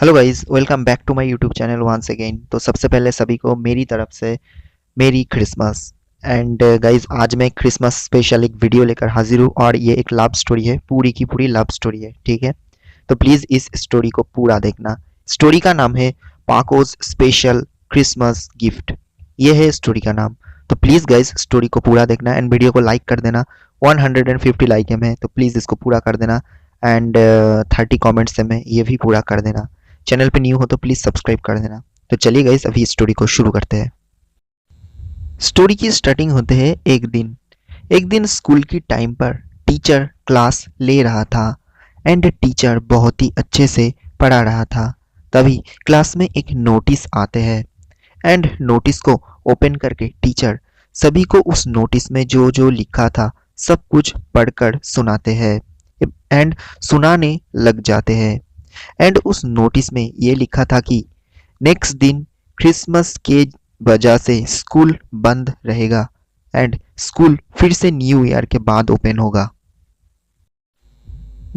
Hello guys, welcome back to my YouTube channel once again. तो सबसे पहले सभी को मेरी तरफ से मेरी क्रिसमस। एंड गाइस, आज मैं क्रिसमस स्पेशल एक वीडियो लेकर हाजिर हूँ और ये एक लव स्टोरी है, पूरी की पूरी लव स्टोरी है। ठीक है, तो प्लीज़ इस स्टोरी को पूरा देखना। स्टोरी का नाम है पाकोज स्पेशल क्रिसमस गिफ्ट। ये है स्टोरी का नाम। तो प्लीज़ गाइस, स्टोरी को पूरा देखना एंड वीडियो को लाइक कर देना। 150 लाइक है, तो प्लीज़ इसको पूरा कर देना। एंड 30 कमेंट्स से मैं ये भी पूरा कर देना। चैनल पे न्यू हो तो प्लीज़ सब्सक्राइब कर देना। तो चलिए गाइस, अभी स्टोरी को शुरू करते हैं। स्टोरी की स्टार्टिंग होते हैं एक दिन स्कूल की टाइम पर टीचर क्लास ले रहा था एंड टीचर बहुत ही अच्छे से पढ़ा रहा था। तभी क्लास में एक नोटिस आते हैं एंड नोटिस को ओपन करके टीचर सभी को उस नोटिस में जो जो लिखा था सब कुछ पढ़कर सुनाते हैं एंड सुनाने लग जाते हैं। एंड उस नोटिस में ये लिखा था कि नेक्स्ट दिन क्रिसमस के वजह से स्कूल बंद रहेगा एंड स्कूल फिर से न्यू ईयर के बाद ओपन होगा।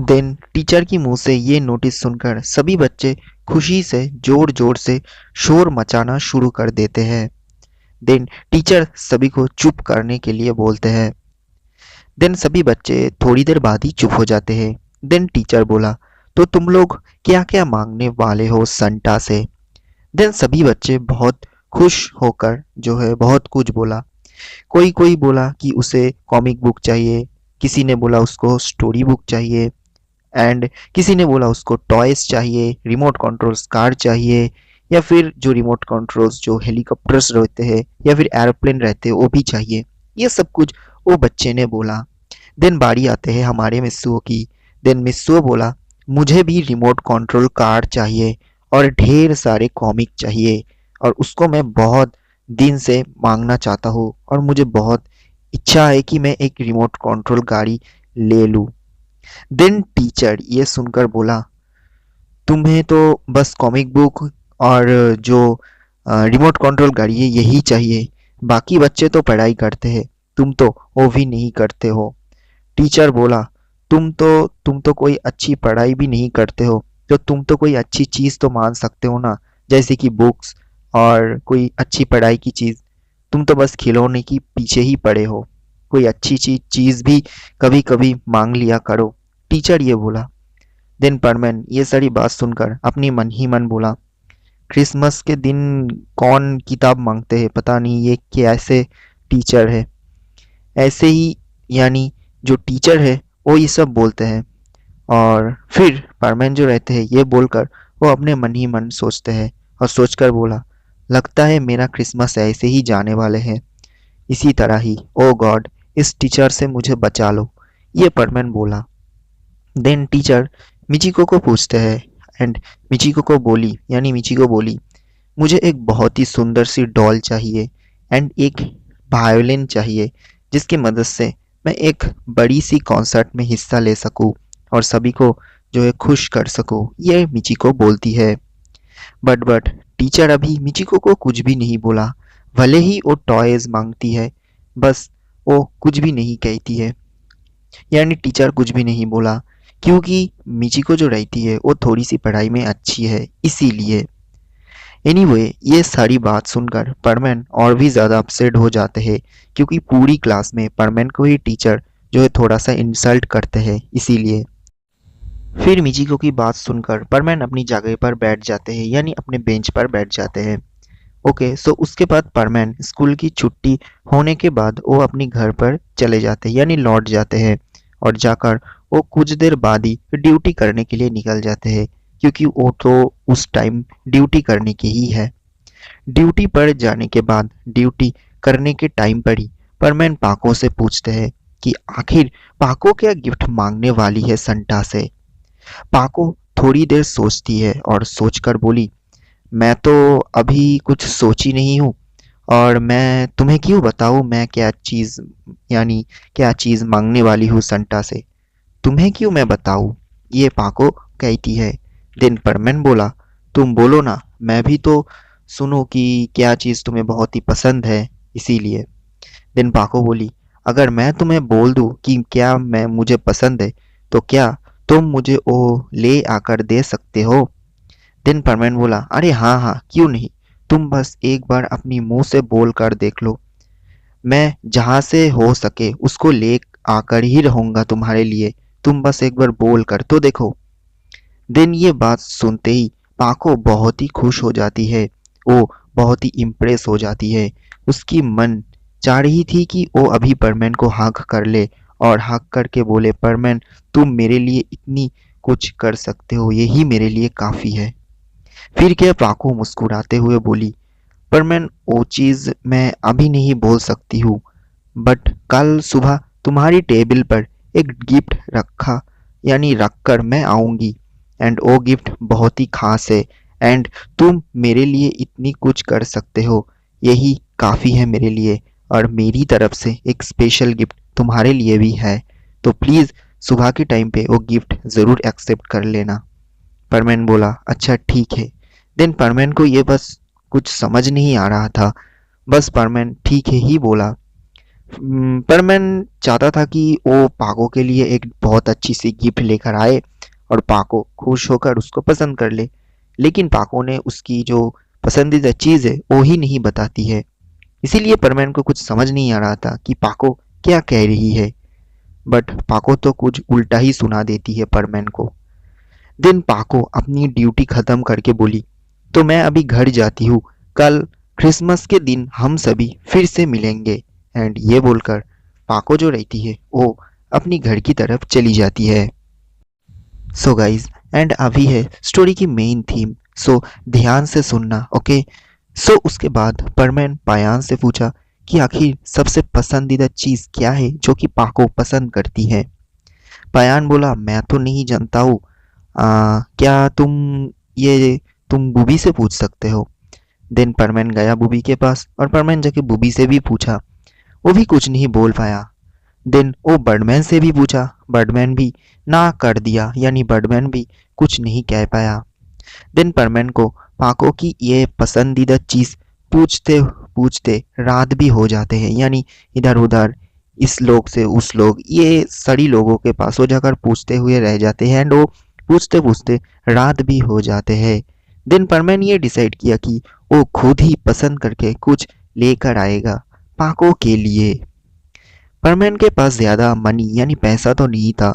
देन टीचर की मुंह से ये नोटिस सुनकर सभी बच्चे खुशी से जोर जोर से शोर मचाना शुरू कर देते हैं। देन टीचर सभी को चुप करने के लिए बोलते हैं। देन सभी बच्चे थोड़ी देर बाद ही चुप हो जाते हैं। देन टीचर बोला, तो तुम लोग क्या क्या मांगने वाले हो संता से? देन सभी बच्चे बहुत खुश होकर जो है बहुत कुछ बोला। कोई कोई बोला कि उसे कॉमिक बुक चाहिए, किसी ने बोला उसको स्टोरी बुक चाहिए एंड किसी ने बोला उसको टॉयज चाहिए, रिमोट कंट्रोल्स कार चाहिए, या फिर जो रिमोट कंट्रोल्स जो हेलीकॉप्टर्स रहते हैं या फिर एरोप्लेन रहते हैं वो भी चाहिए। ये सब कुछ वो बच्चे ने बोला। देन बारी आते हैं हमारे मिस्सुओ की। देन मिस्सुओ बोला, मुझे भी रिमोट कंट्रोल कार चाहिए और ढेर सारे कॉमिक चाहिए और उसको मैं बहुत दिन से मांगना चाहता हूँ और मुझे बहुत इच्छा है कि मैं एक रिमोट कंट्रोल गाड़ी ले लूँ। देन टीचर ये सुनकर बोला, तुम्हें तो बस कॉमिक बुक और जो रिमोट कंट्रोल गाड़ी है यही चाहिए, बाकी बच्चे तो पढ़ाई करते हैं, तुम तो वो भी नहीं करते हो। टीचर बोला, तुम तो कोई अच्छी पढ़ाई भी नहीं करते हो, तो तुम तो कोई अच्छी चीज़ तो मान सकते हो ना, जैसे कि बुक्स और कोई अच्छी पढ़ाई की चीज़। तुम तो बस खिलौने की पीछे ही पड़े हो, कोई अच्छी चीज़ भी कभी कभी मांग लिया करो। टीचर ये बोला। देन परमैन ये सारी बात सुनकर अपनी मन ही मन बोला, क्रिसमस के दिन कौन किताब मांगते हैं, पता नहीं ये कैसे टीचर है। ऐसे ही यानी जो टीचर है वो ये सब बोलते हैं। और फिर परमैन जो रहते हैं ये बोलकर वो अपने मन ही मन सोचते हैं और सोचकर बोला, लगता है मेरा क्रिसमस ऐसे ही जाने वाले हैं, इसी तरह ही। ओ गॉड, इस टीचर से मुझे बचा लो, ये परमैन बोला। देन टीचर मिचिको को पूछते हैं एंड मिचिको बोली, मुझे एक बहुत ही सुंदर सी डॉल चाहिए एंड एक वायोलिन चाहिए जिसकी मदद से मैं एक बड़ी सी कॉन्सर्ट में हिस्सा ले सकूं और सभी को जो है खुश कर सकूं, ये मिचिको बोलती है। बट टीचर अभी मिचिको को कुछ भी नहीं बोला। भले ही वो टॉयज मांगती है, बस वो कुछ भी नहीं कहती है, यानी टीचर कुछ भी नहीं बोला, क्योंकि मिचिको जो रहती है वो थोड़ी सी पढ़ाई में अच्छी है इसीलिए। एनीवे, ये सारी बात सुनकर परमैन और भी ज़्यादा अपसेट हो जाते हैं, क्योंकि पूरी क्लास में परमैन को ही टीचर जो है थोड़ा सा इंसल्ट करते हैं इसीलिए। फिर मिचिको की बात सुनकर परमैन अपनी जगह पर बैठ जाते हैं, यानी अपने बेंच पर बैठ जाते हैं। ओके, सो उसके बाद परमैन स्कूल की छुट्टी होने के बाद वो अपनी घर पर चले जाते हैं, यानी लौट जाते हैं। और जाकर वो कुछ देर बाद ही ड्यूटी करने के लिए निकल जाते हैं, क्योंकि वो तो उस टाइम ड्यूटी करने की ही है। ड्यूटी पर जाने के बाद ड्यूटी करने के टाइम पर ही परमैन पाको से पूछते हैं कि आखिर पाको क्या गिफ्ट मांगने वाली है संटा से। पाको थोड़ी देर सोचती है और सोचकर बोली, मैं तो अभी कुछ सोची नहीं हूँ और मैं तुम्हें क्यों बताऊँ मैं क्या चीज़, यानी क्या चीज़ मांगने वाली हूँ संटा से, तुम्हें क्यों मैं बताऊँ, ये पाको कहती है। दिन परमैन बोला, तुम बोलो ना, मैं भी तो सुनूं कि क्या चीज़ तुम्हें बहुत ही पसंद है इसीलिए। दिन पाको बोली, अगर मैं तुम्हें बोल दूं कि क्या मैं मुझे पसंद है तो क्या तुम मुझे वो ले आकर दे सकते हो? देन परमैन बोला, अरे हाँ हाँ क्यों नहीं, तुम बस एक बार अपनी मुंह से बोल कर देख लो, मैं जहां से हो सके उसको ले आकर ही रहूंगा तुम्हारे लिए, तुम बस एक बार बोल कर तो देखो। देन ये बात सुनते ही पाको बहुत ही खुश हो जाती है, वो बहुत ही इम्प्रेस हो जाती है। उसकी मन चाह रही थी कि वो अभी परमैन को हक कर ले और हक करके बोले, परमैन तुम मेरे लिए इतनी कुछ कर सकते हो, यही मेरे लिए काफ़ी है। फिर क्या पाको मुस्कुराते हुए बोली, परमैन वो चीज़ मैं अभी नहीं बोल सकती हूँ, बट कल सुबह तुम्हारी टेबल पर एक गिफ्ट रखा यानी रखकर मैं आऊंगी, एंड वो गिफ्ट बहुत ही खास है, एंड तुम मेरे लिए इतनी कुछ कर सकते हो, यही काफ़ी है मेरे लिए, और मेरी तरफ से एक स्पेशल गिफ्ट तुम्हारे लिए भी है, तो प्लीज़ सुबह के टाइम पे वो गिफ्ट ज़रूर एक्सेप्ट कर लेना। परमैन बोला, अच्छा ठीक है। देन परमैन को ये बस कुछ समझ नहीं आ रहा था, बस परमैन ठीक है ही बोला। पर मैं चाहता था कि वो पाको के लिए एक बहुत अच्छी सी गिफ्ट लेकर आए और पाको खुश होकर उसको पसंद कर ले, लेकिन पाको ने उसकी जो पसंदीदा चीज़ है वो ही नहीं बताती है। इसीलिए परमैन को कुछ समझ नहीं आ रहा था कि पाको क्या कह रही है, बट पाको तो कुछ उल्टा ही सुना देती है परमैन को। दिन पाको अपनी ड्यूटी खत्म करके बोली, तो मैं अभी घर जाती हूँ, कल क्रिसमस के दिन हम सभी फिर से मिलेंगे, एंड ये बोलकर पाको जो रहती है वो अपनी घर की तरफ चली जाती है। सो गाइज, एंड अभी है स्टोरी की मेन थीम, सो ध्यान से सुनना, ओके। सो उसके बाद परमैन पायान से पूछा कि आखिर सबसे पसंदीदा चीज़ क्या है जो कि पाको पसंद करती है। पायान बोला, मैं तो नहीं जानता हूँ, क्या ये तुम बूबी से पूछ सकते हो। देन परमैन गया बूबी के पास और परमैन जाके बूबी से भी पूछा, वो भी कुछ नहीं बोल पाया। देन वो बर्डमैन से भी पूछा, बर्डमैन भी ना कर दिया, यानी बर्डमैन भी कुछ नहीं कह पाया। देन परमैन को पाको की ये पसंदीदा चीज़ पूछते पूछते रात भी हो जाते हैं, यानी इधर उधर इस लोग से उस लोग ये सड़ी लोगों के पास हो जाकर पूछते हुए रह जाते हैं, एंड वो पूछते पूछते रात भी हो जाते हैं। देन परमैन ये डिसाइड किया कि वो खुद ही पसंद करके कुछ लेकर आएगा पाको के लिए। परमैन के पास ज़्यादा मनी यानी पैसा तो नहीं था,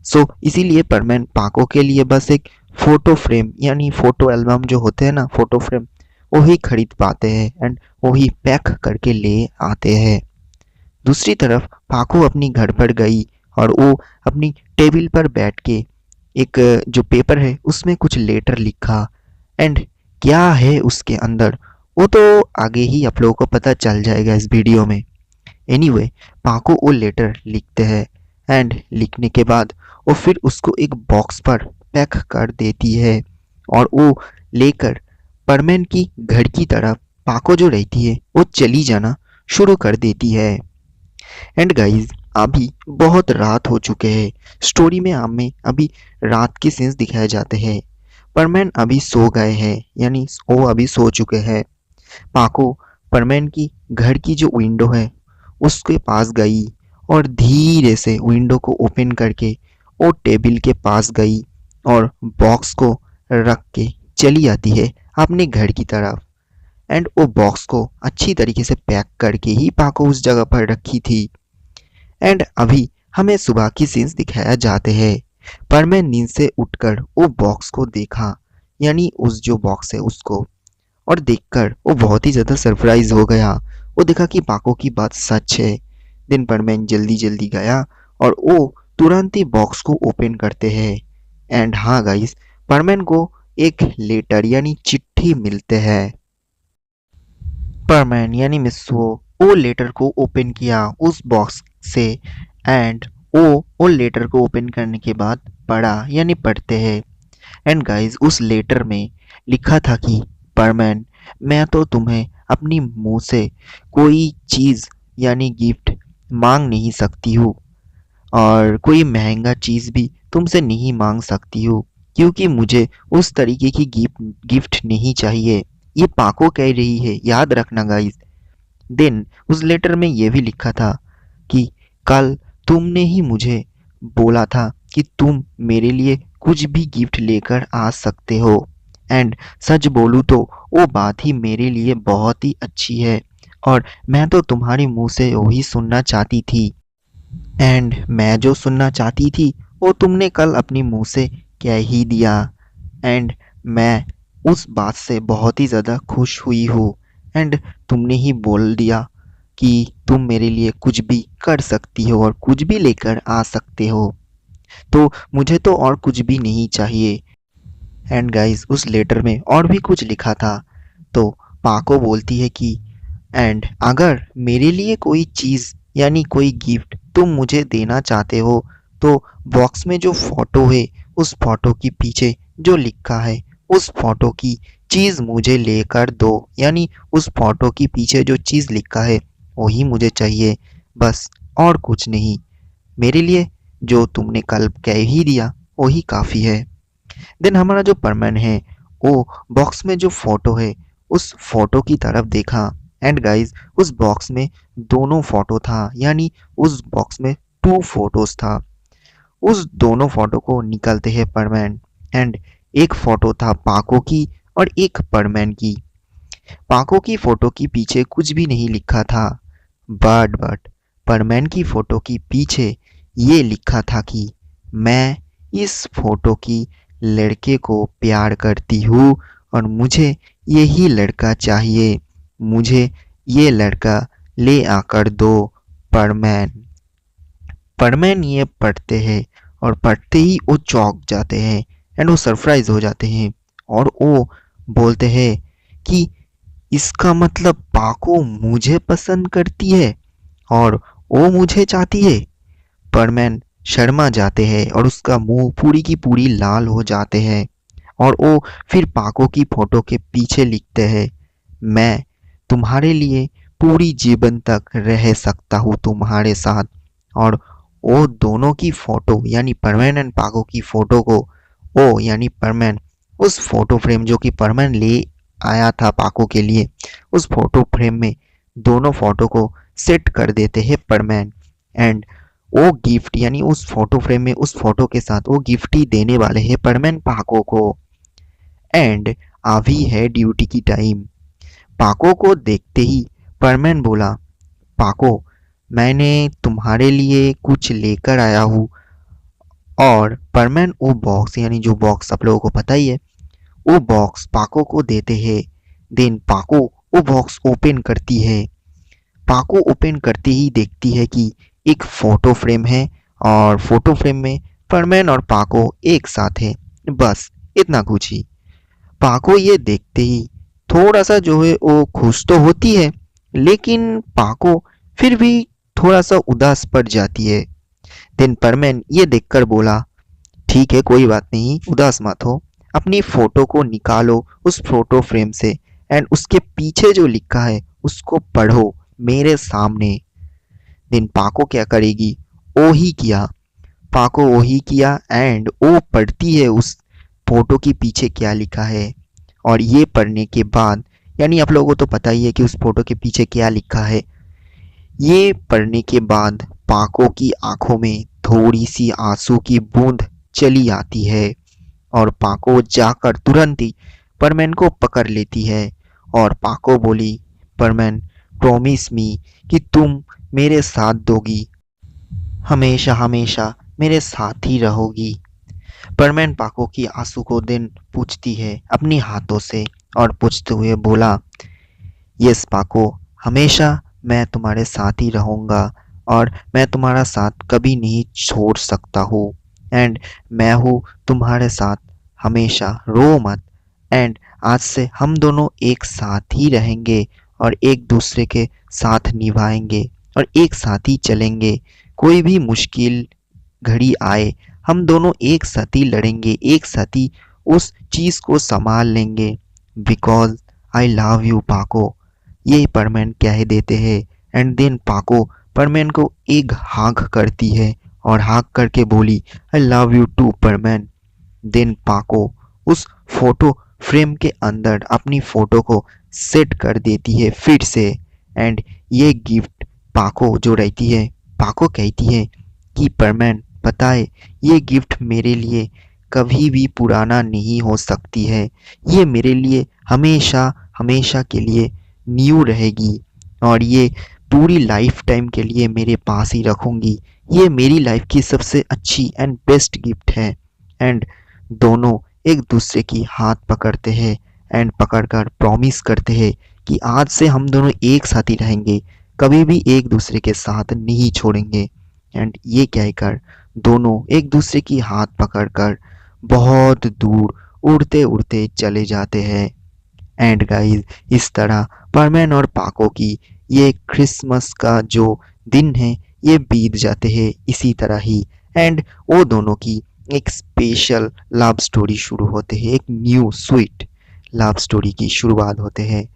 सो इसीलिए परमैन पाको के लिए बस एक फ़ोटो फ्रेम यानी फ़ोटो एल्बम जो होते हैं ना, फ़ोटो फ्रेम, वही खरीद पाते हैं एंड वही पैक करके ले आते हैं। दूसरी तरफ पाको अपनी घर पर गई और वो अपनी टेबल पर बैठ के एक जो पेपर है उसमें कुछ लेटर लिखा, एंड क्या है उसके अंदर वो तो आगे ही आप लोगों को पता चल जाएगा इस वीडियो में। एनीवे, पाको वो लेटर लिखते हैं एंड लिखने के बाद वो फिर उसको एक बॉक्स पर पैक कर देती है और वो लेकर परमैन की घर की तरफ पाको जो रहती है वो चली जाना शुरू कर देती है। एंड गाइस, अभी बहुत रात हो चुके हैं, स्टोरी में हमें अभी रात के सीन्स दिखाए जाते हैं। परमैन अभी सो गए हैं, यानी वो अभी सो चुके हैं। पाको परमैन की घर की जो विंडो है उसके पास गई और धीरे से विंडो को ओपन करके वो टेबल के पास गई और बॉक्स को रख के चली आती है अपने घर की तरफ, एंड वो बॉक्स को अच्छी तरीके से पैक करके ही पाको उस जगह पर रखी थी। एंड अभी हमें सुबह की सीन्स दिखाया जाते हैं। पर मैं नींद से उठकर वो बॉक्स को देखा, यानी उस जो बॉक्स है उसको, और देखकर वो बहुत ही ज़्यादा सरप्राइज हो गया। वो देखा कि पाको की बात सच है। दिन पर मैं जल्दी जल्दी गया और वो तुरंत ही बॉक्स को ओपन करते हैं, एंड हाँ गाइस, परमैन को एक लेटर यानी चिट्ठी मिलते हैं। परमैन यानी मिस्सो वो लेटर को ओपन किया उस बॉक्स से, एंड वो लेटर को ओपन करने के बाद पढ़ा यानी पढ़ते हैं। एंड गाइस, उस लेटर में लिखा था कि परमैन, मैं तो तुम्हें अपनी मुंह से कोई चीज़ यानी गिफ्ट मांग नहीं सकती हूँ और कोई महंगा चीज़ भी तुमसे नहीं मांग सकती हूँ, क्योंकि मुझे उस तरीके की गिफ्ट नहीं चाहिए। ये पाको कह रही है, याद रखना गाइस। देन उस लेटर में ये भी लिखा था कि कल तुमने ही मुझे बोला था कि तुम मेरे लिए कुछ भी गिफ्ट लेकर आ सकते हो, एंड सच बोलूँ तो वो बात ही मेरे लिए बहुत ही अच्छी है और मैं तो तुम्हारे मुंह से वही सुनना चाहती थी। एंड मैं जो सुनना चाहती थी वो तुमने कल अपनी मुंह से कह ही दिया। एंड मैं उस बात से बहुत ही ज़्यादा खुश हुई हूँ। एंड तुमने ही बोल दिया कि तुम मेरे लिए कुछ भी कर सकती हो और कुछ भी लेकर आ सकते हो, तो मुझे तो और कुछ भी नहीं चाहिए। एंड गाइस उस लेटर में और भी कुछ लिखा था। तो पाको बोलती है कि एंड अगर मेरे लिए कोई चीज़ यानी कोई गिफ्ट तुम मुझे देना चाहते हो तो बॉक्स में जो फ़ोटो है उस फोटो के पीछे जो लिखा है उस फोटो की चीज़ मुझे लेकर दो, यानी उस फोटो के पीछे जो चीज़ लिखा है वही मुझे चाहिए, बस और कुछ नहीं। मेरे लिए जो तुमने कल कह ही दिया वही काफ़ी है। देन हमारा जो परमैन है वो बॉक्स में जो फोटो है उस फोटो की तरफ देखा। एंड गाइस उस बॉक्स में दोनों फोटो था, यानी उस बॉक्स में टू फोटोज था। उस दोनों फोटो को निकालते हैं परमैन। एंड एक फोटो था पाको की और एक परमैन की। पाको की फोटो के पीछे कुछ भी नहीं लिखा था, बट परमैन की फोटो के पीछे ये लिखा था कि मैं इस फोटो की लड़के को प्यार करती हूँ और मुझे यही लड़का चाहिए, मुझे ये लड़का ले आकर दो परमैन। परमैन ये पढ़ते हैं और पढ़ते ही वो चौंक जाते हैं एंड वो सरप्राइज हो जाते हैं और वो बोलते हैं कि इसका मतलब पाको मुझे पसंद करती है और वो मुझे चाहती है। परमैन शर्मा जाते हैं और उसका मुंह पूरी की पूरी लाल हो जाते हैं और वो फिर पाको की फोटो के पीछे लिखते हैं, मैं तुम्हारे लिए पूरी जीवन तक रह सकता हूँ तुम्हारे साथ। और वो दोनों की फोटो यानी परमैन एंड पाको की फोटो को ओ यानी परमैन उस फोटो फ्रेम जो कि परमैन ले आया था पाको के लिए, उस फोटो फ्रेम में दोनों फोटो को सेट कर देते हैं परमैन। एंड वो गिफ्ट यानी उस फोटो फ्रेम में उस फोटो के साथ वो गिफ्ट ही देने वाले हैं परमैन पाको को। एंड अभी है ड्यूटी की टाइम। पाको को देखते ही परमैन बोला, पाको मैंने तुम्हारे लिए कुछ लेकर आया हूँ। और परमैन वो बॉक्स यानी जो बॉक्स आप लोगों को पता ही है वो बॉक्स पाको को देते हैं। देन पाको वो बॉक्स ओपन करती है। पाको ओपन करते ही देखती है कि एक फोटो फ्रेम है और फोटो फ्रेम में परमैन और पाको एक साथ है, बस इतना कुछ ही। पाको ये देखते ही थोड़ा सा जो है वो खुश तो होती है, लेकिन पाको फिर भी थोड़ा सा उदास पड़ जाती है। देन परमैन ये देखकर बोला, ठीक है कोई बात नहीं, उदास मत हो, अपनी फोटो को निकालो उस फोटो फ्रेम से एंड उसके पीछे जो लिखा है उसको पढ़ो मेरे सामने। देन पाको क्या करेगी, ओ ही किया। पाको वो ही किया एंड वो पढ़ती है उस फोटो के पीछे क्या लिखा है। और ये पढ़ने के बाद यानी आप लोगों को तो पता ही है कि उस फोटो के पीछे क्या लिखा है। ये पढ़ने के बाद पाको की आंखों में थोड़ी सी आंसू की बूंद चली आती है और पाको जाकर तुरंत ही परमैन को पकड़ लेती है और पाको बोली, परमैन प्रॉमिस मी कि तुम मेरे साथ दोगी, हमेशा हमेशा मेरे साथ ही रहोगी। परमैन पाको की आंसू को दिन पूछती है अपनी हाथों से और पूछते हुए बोला, यस पाको, हमेशा मैं तुम्हारे साथ ही रहूँगा और मैं तुम्हारा साथ कभी नहीं छोड़ सकता हूँ। एंड मैं हूँ तुम्हारे साथ हमेशा, रो मत। एंड आज से हम दोनों एक साथ ही रहेंगे और एक दूसरे के साथ निभाएंगे और एक साथ ही चलेंगे। कोई भी मुश्किल घड़ी आए हम दोनों एक साथ ही लड़ेंगे, एक साथ ही उस चीज़ को संभाल लेंगे, बिकॉज आई लव यू पाको। ये परमैन कह देते हैं एंड देन पाको परमैन को एक हाक करती है और हाक करके बोली, आई लव यू टू परमैन। देन पाको उस फोटो फ्रेम के अंदर अपनी फोटो को सेट कर देती है फिर से। एंड ये गिफ्ट पाको जो रहती है, पाको कहती है कि परमैन पता है ये गिफ्ट मेरे लिए कभी भी पुराना नहीं हो सकती है। ये मेरे लिए हमेशा हमेशा के लिए न्यू रहेगी और ये पूरी लाइफ टाइम के लिए मेरे पास ही रखूँगी। ये मेरी लाइफ की सबसे अच्छी एंड बेस्ट गिफ्ट है। एंड दोनों एक दूसरे की हाथ पकड़ते हैं एंड पकड़कर प्रॉमिस करते हैं कि आज से हम दोनों एक साथ ही रहेंगे, कभी भी एक दूसरे के साथ नहीं छोड़ेंगे। एंड ये कहकर दोनों एक दूसरे की हाथ पकड़कर बहुत दूर उड़ते उड़ते चले जाते हैं। एंड गाइस, इस तरह परमैन और पाको की ये क्रिसमस का जो दिन है ये बीत जाते हैं इसी तरह ही। एंड वो दोनों की एक स्पेशल लव स्टोरी शुरू होते हैं, एक न्यू स्वीट लव स्टोरी की शुरुआत होते हैं।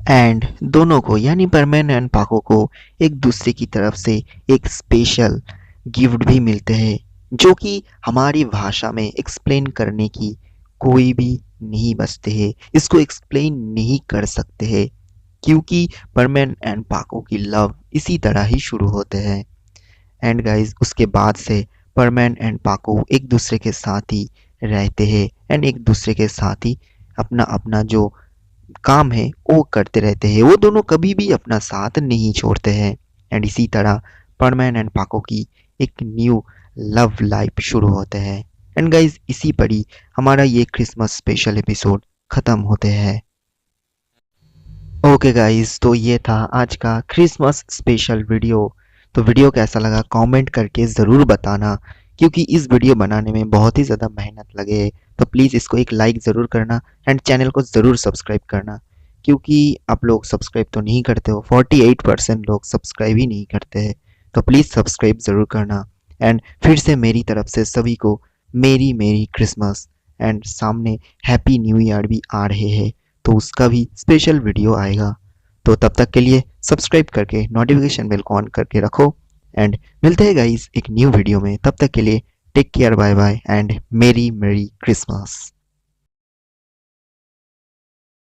एंड दोनों को यानी परमैन एंड पाको को एक दूसरे की तरफ से एक स्पेशल गिफ्ट भी मिलते हैं जो कि हमारी भाषा में एक्सप्लेन करने की कोई भी नहीं बचते हैं, इसको एक्सप्लेन नहीं कर सकते हैं क्योंकि परमैन एंड पाको की लव इसी तरह ही शुरू होते हैं। एंड गाइस, उसके बाद से परमैन एंड पाको एक दूसरे के साथ ही रहते हैं एंड एक दूसरे के साथ ही अपना अपना जो काम है वो करते रहते हैं। वो दोनों कभी भी अपना साथ नहीं छोड़ते हैं। एंड इसी तरह परमैन एंड पाको की एक न्यू लव लाइफ शुरू होते हैं। एंड गाइज, इसी पर ही हमारा ये क्रिसमस स्पेशल एपिसोड खत्म होते हैं। ओके गाइज, तो ये था आज का क्रिसमस स्पेशल वीडियो। तो वीडियो कैसा लगा कमेंट करके ज़रूर बताना क्योंकि इस वीडियो बनाने में बहुत ही ज़्यादा मेहनत लगे है। तो प्लीज़ इसको एक लाइक ज़रूर करना एंड चैनल को ज़रूर सब्सक्राइब करना क्योंकि आप लोग सब्सक्राइब तो नहीं करते हो, 48% लोग सब्सक्राइब ही नहीं करते हैं। तो प्लीज़ सब्सक्राइब ज़रूर करना। एंड फिर से मेरी तरफ से सभी को मेरी मेरी क्रिसमस एंड सामने हैप्पी न्यू ईयर भी आ रहे हैं तो उसका भी स्पेशल वीडियो आएगा। तो तब तक के लिए सब्सक्राइब करके नोटिफिकेशन बेल को ऑन करके रखो एंड मिलते हैं गाइस एक न्यू वीडियो में। तब तक के लिए take care, bye bye and merry merry Christmas.